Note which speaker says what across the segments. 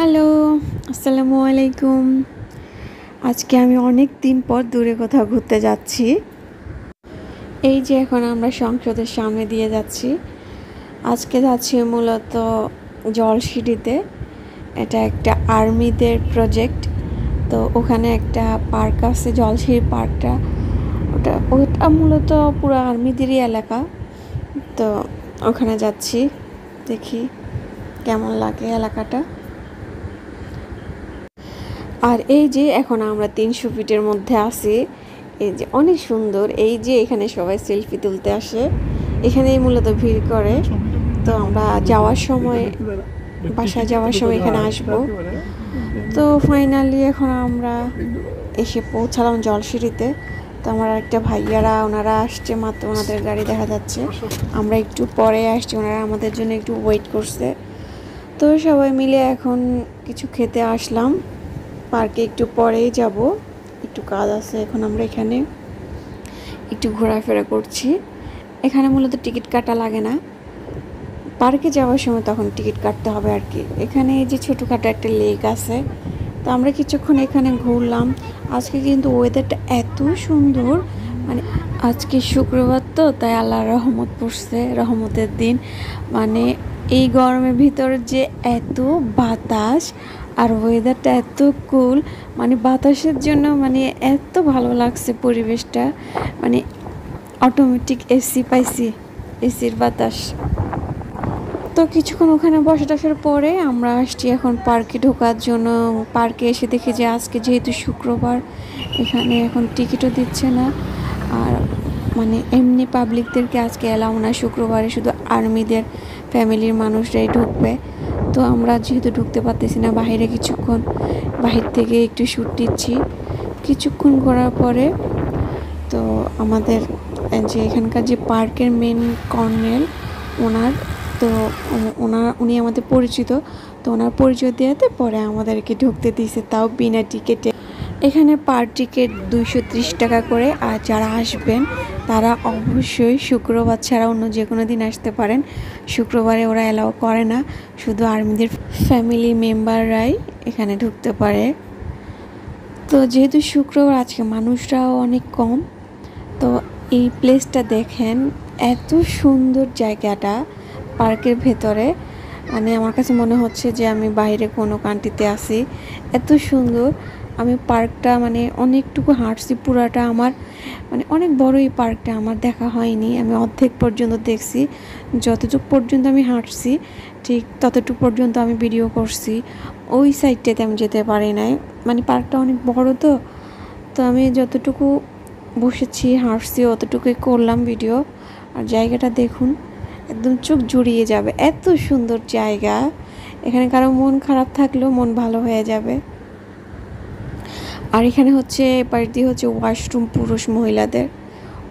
Speaker 1: Hello, আসসালামু আলাইকুম। আজকে আমি অনেক দিন পর দূরে কোথাও ঘুরতে যাচ্ছি। এই যে এখন আমরা সংসদের সামনে দিয়ে যাচ্ছি। আজকে যাচ্ছি মূলত জলসিঁড়িতে। এটা একটা আর্মিদের প্রজেক্ট। তো ওখানে একটা পার্ক আছে, জলসিঁড়ি পার্কটা। ওটা মূলত পুরো আর্মিদেরই এলাকা। তো ওখানে যাচ্ছি, দেখি কেমন লাগে এলাকাটা। আর এই যে এখন আমরা 300 ফিটের মধ্যে আছি। এই যে অনেক সুন্দর, এই যে এখানে সবাই সেলফি তুলতে আসে, এখানেই মূলত ভিড় করে। তো আমরা যাওয়ার সময়, বাসায় যাওয়ার সময় এখানে আসবো। তো ফাইনালি এখন আমরা এসে পৌঁছালাম জলসিঁড়িতে। তো আমার একটা ভাইয়ারা ওনারা আসছে মাত্র, ওনাদের গাড়ি দেখা যাচ্ছে। আমরা একটু পরে আসছি, ওনারা আমাদের জন্য একটু ওয়েট করছে। তো সবাই মিলে এখন কিছু খেতে আসলাম। পার্কে একটু পরেই যাব, একটু কাজ আছে। এখন আমরা এখানে একটু ঘোরাফেরা করছি। এখানে মূলত টিকিট কাটা লাগে না, পার্কে যাওয়ার সময় তখন টিকিট কাটতে হবে আর কি। এখানে এই যে ছোটোখাটো একটা লেক আছে, তো আমরা কিছুক্ষণ এখানে ঘুরলাম। আজকে কিন্তু ওয়েদারটা এত সুন্দর, মানে আজকে শুক্রবার তো, তাই আল্লাহর রহমত পড়ছে, রহমতের দিন। মানে এই গরমের ভিতর যে এত বাতাস আর ওয়েদারটা এত কুল, মানে বাতাসের জন্য মানে এত ভালো লাগছে পরিবেশটা। মানে অটোমেটিক এসি পাইছি, এসির বাতাস। তো কিছুক্ষণ ওখানে বসে টাসার পরে আমরা আসছি এখন পার্কে ঢোকার জন্য। পার্কে এসে দেখি যে আজকে যেহেতু শুক্রবার, এখানে এখন টিকিটও দিচ্ছে না। আর মানে এমনি পাবলিকদেরকে আজকে এলাও না, শুক্রবারে শুধু আর্মিদের ফ্যামিলির মানুষরাই ঢুকবে। তো আমরা যেহেতু ঢুকতে পারতেছি না, বাইরে কিছুক্ষণ বাহির থেকে একটু শ্যুট দিচ্ছি। কিছুক্ষণ ঘোরার পরে তো আমাদের যে এখানকার যে পার্কের মেন কর্নেল ওনার, তো উনি আমাদের পরিচিত। তো ওনার পরিচয় দেওয়াতে পরে আমাদেরকে ঢুকতে দিয়েছে, তাও বিনা টিকিটে। এখানে পার টিকিট 230 টাকা করে। আর যারা আসবেন তারা অবশ্যই শুক্রবার ছাড়া অন্য যে কোনো দিন আসতে পারেন। শুক্রবারে ওরা অ্যালাউ করে না, শুধু আর্মিদের ফ্যামিলি মেম্বাররাই এখানে ঢুকতে পারে। তো যেহেতু শুক্রবার, আজকে মানুষরাও অনেক কম। তো এই প্লেসটা দেখেন, এত সুন্দর জায়গাটা পার্কের ভেতরে। মানে আমার কাছে মনে হচ্ছে যে আমি বাইরে কোনো কান্ট্রিতে আছি, এত সুন্দর। আমি পার্কটা মানে অনেকটুকু হাঁটছি, পুরাটা আমার মানে অনেক বড় এই পার্কটা আমার দেখা হয়নি। আমি অর্ধেক পর্যন্ত দেখছি, যতটুকু পর্যন্ত আমি হাঁটছি ঠিক ততটুকু পর্যন্ত আমি ভিডিও করছি। ওই সাইডটাতে আমি যেতে পারি নাই, মানে পার্কটা অনেক বড়। তো তো আমি যতটুকু বসেছি হাঁটছি অতটুকুই করলাম ভিডিও। আর জায়গাটা দেখুন, একদম চোখ জুড়িয়ে যাবে, এত সুন্দর জায়গা। এখানে কারো মন খারাপ থাকলেও মন ভালো হয়ে যাবে। আর এখানে হচ্ছে পাশ দিয়ে হচ্ছে ওয়াশরুম, পুরুষ মহিলাদের,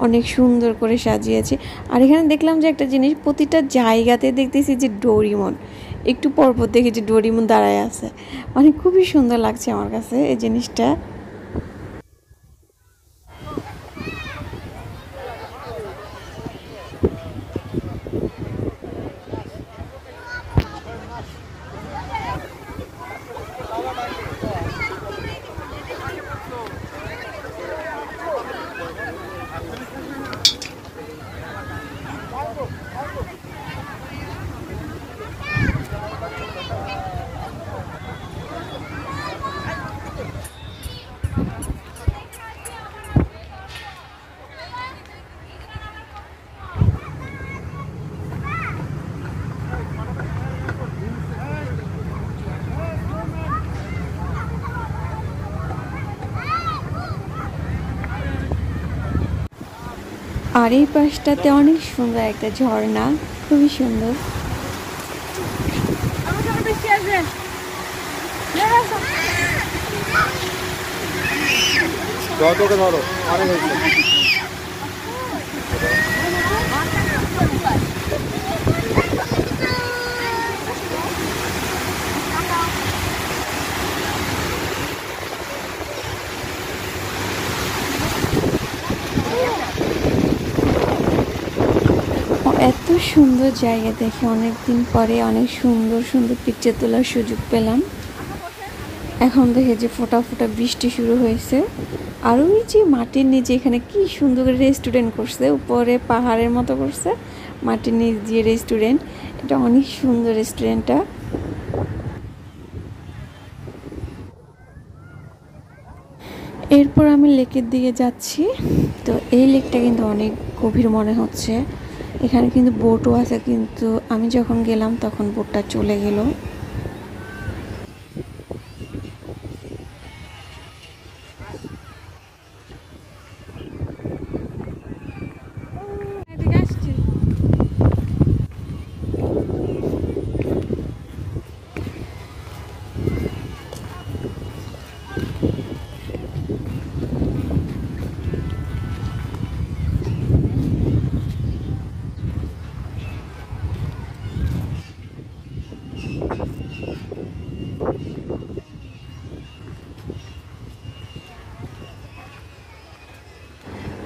Speaker 1: অনেক সুন্দর করে সাজিয়েছে। আর এখানে দেখলাম যে একটা জিনিস, প্রতিটা জায়গাতে দেখতেছি যে ডোরিমন, একটু পরপর দেখি যে ডোরিমন দাঁড়ায় আছে। মানে খুবই সুন্দর লাগছে আমার কাছে এই জিনিসটা। আর এই পাশটাতে অনেক সুন্দর একটা ঝর্ণা, খুবই সুন্দর। এত সুন্দর জায়গা দেখে অনেক দিন পরে অনেক সুন্দর সুন্দর পিকচার তোলার সুযোগ পেলাম। এখন দেখে যে ফোঁটা ফোঁটা বৃষ্টি শুরু হয়েছে। আর ওই যে মাটির নিচে এখানে কি সুন্দর করে রেস্টুরেন্ট করছে, উপরে পাহাড়ের মতো করছে, মাটির নিচ দিয়ে রেস্টুরেন্ট। এটা অনেক সুন্দর রেস্টুরেন্টটা। এরপর আমি লেকের দিকে যাচ্ছি। তো এই লেকটা কিন্তু অনেক গভীর মনে হচ্ছে। এখানে কিন্তু বোটও আছে, কিন্তু আমি যখন গেলাম তখন বোটটা চলে গেল।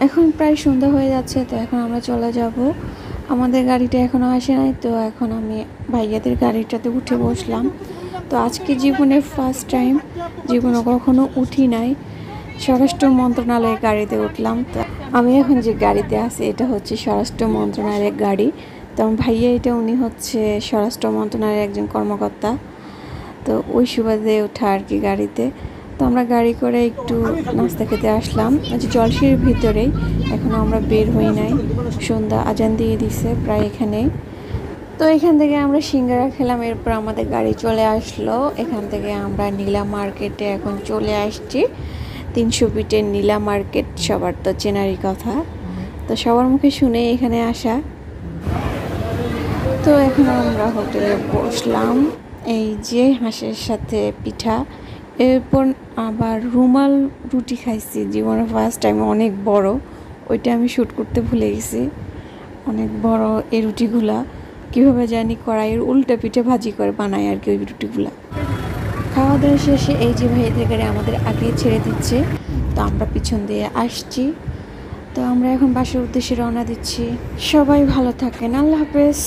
Speaker 1: এখন প্রায় সন্ধ্যা হয়ে যাচ্ছে, তো এখন আমরা চলে যাব। আমাদের গাড়িটা এখনও আসে নাই, তো এখন আমি ভাইয়াদের গাড়িটাতে উঠে বসলাম। তো আজকে জীবনের ফার্স্ট টাইম, জীবনে কখনো উঠি নাই, স্বরাষ্ট্র মন্ত্রণালয়ের গাড়িতে উঠলাম। তো আমি এখন যে গাড়িতে আছি এটা হচ্ছে স্বরাষ্ট্র মন্ত্রণালয়ের গাড়ি। তো আমার ভাইয়া এটা, উনি হচ্ছে স্বরাষ্ট্র মন্ত্রণালয়ের একজন কর্মকর্তা। তো ওই সুবাদে ওঠা আর কি গাড়িতে। তো আমরা গাড়ি করে একটু নাস্তা খেতে আসলাম জলসির ভিতরেই। এখনও আমরা বের হই নাই, সন্ধ্যা আজান দিয়ে দিছে প্রায় এখানেই। তো এখান থেকে আমরা সিঙ্গারা খেলাম, এরপর আমাদের গাড়ি চলে আসলো। এখান থেকে আমরা নীলা মার্কেটে এখন চলে আসছি। 300 ফিটের নীলা মার্কেট সবার তো চেনারই কথা, তো সবার মুখে শুনে এখানে আসা। তো এখন আমরা হোটেলে বসলাম। এই যে হাঁসের সাথে পিঠা, এরপর আবার রুমাল রুটি খাইছি জীবনে ফার্স্ট টাইম, অনেক বড়। ওইটা আমি শ্যুট করতে ভুলে গেছি। অনেক বড় এই রুটিগুলা, কীভাবে জানি কড়াইয়ের উল্টা পিঠে ভাজি করে বানায় আর কি ওই রুটিগুলা। খাওয়া দাওয়া শেষে এই যে ভাইদের গাড়ি আমাদের আগে ছেড়ে দিচ্ছে, তো আমরা পিছন দিয়ে আসছি। তো আমরা এখন বাসার উদ্দেশ্যে রওনা দিচ্ছি। সবাই ভালো থাকেন, আল্লাহ হাফেজ।